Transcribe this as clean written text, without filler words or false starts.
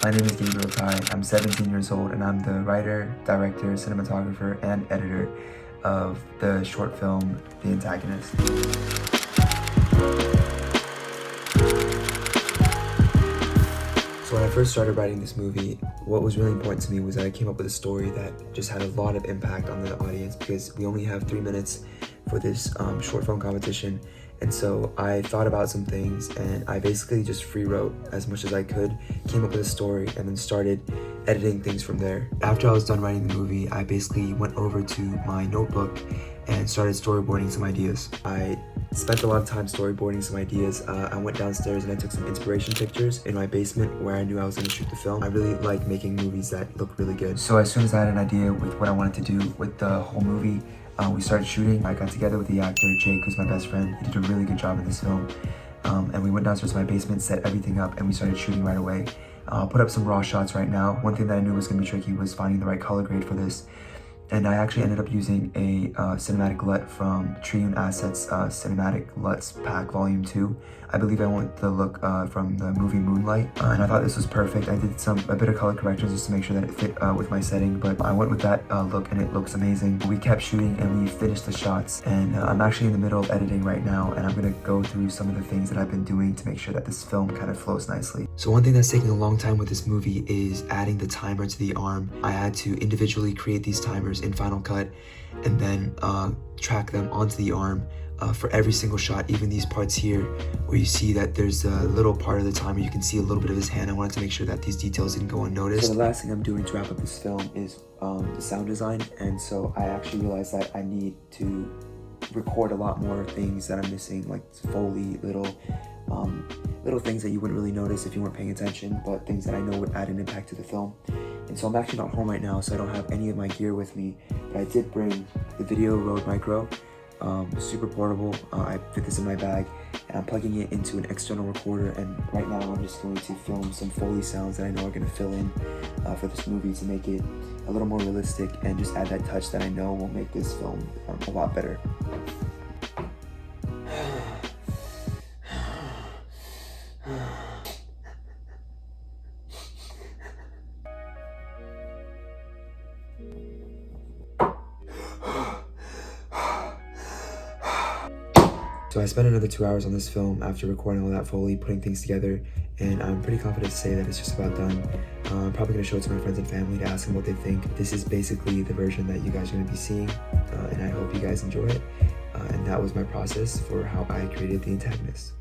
My name is Gabriel Tai. I'm 17 years old and I'm the writer, director, cinematographer, and editor of the short film, The Antagonist. So when I first started writing this movie, what was really important to me was that I came up with a story that just had a lot of impact on the audience because we only have 3 minutes for this short film competition. And so I thought about some things and I basically just free wrote as much as I could, came up with a story, and then started editing things from there. After I was done writing the movie, I basically went over to my notebook and started storyboarding some ideas. I spent a lot of time storyboarding some ideas. I went downstairs and I took some inspiration pictures in my basement where I knew I was going to shoot the film. I really like making movies that look really good. So as soon as I had an idea with what I wanted to do with the whole movie, we started shooting. I got together with the actor, Jake, who's my best friend. He did a really good job in this film. And we went downstairs to my basement, set everything up, and we started shooting right away. I'll put up some raw shots right now. One thing that I knew was going to be tricky was finding the right color grade for this. And I actually ended up using a cinematic LUT from Triune Assets Cinematic LUTs Pack Volume 2. I believe I went the look from the movie Moonlight, and I thought this was perfect. I did a bit of color corrections just to make sure that it fit with my setting, but I went with that look and it looks amazing. We kept shooting and we finished the shots, and I'm actually in the middle of editing right now, and I'm gonna go through some of the things that I've been doing to make sure that this film kind of flows nicely. So one thing that's taking a long time with this movie is adding the timer to the arm. I had to individually create these timers in Final Cut and then track them onto the arm for every single shot, even these parts here where you see that there's a little part of the timer, you can see a little bit of his hand. I wanted to make sure that these details didn't go unnoticed. So the last thing I'm doing to wrap up this film is the sound design, and so I actually realized that I need to record a lot more things that I'm missing, like Foley, little things that you wouldn't really notice if you weren't paying attention, but things that I know would add an impact to the film. And so I'm actually not home right now, so I don't have any of my gear with me, but I did bring the Video Rode Micro, super portable. I fit this in my bag, and I'm plugging it into an external recorder, and right now I'm just going to film some Foley sounds that I know are going to fill in for this movie to make it a little more realistic and just add that touch that I know will make this film a lot better. So I spent another 2 hours on this film after recording all that Foley, putting things together, and I'm pretty confident to say that it's just about done. I'm probably going to show it to my friends and family to ask them what they think. This is basically the version that you guys are going to be seeing, and I hope you guys enjoy it. And that was my process for how I created The Antagonist.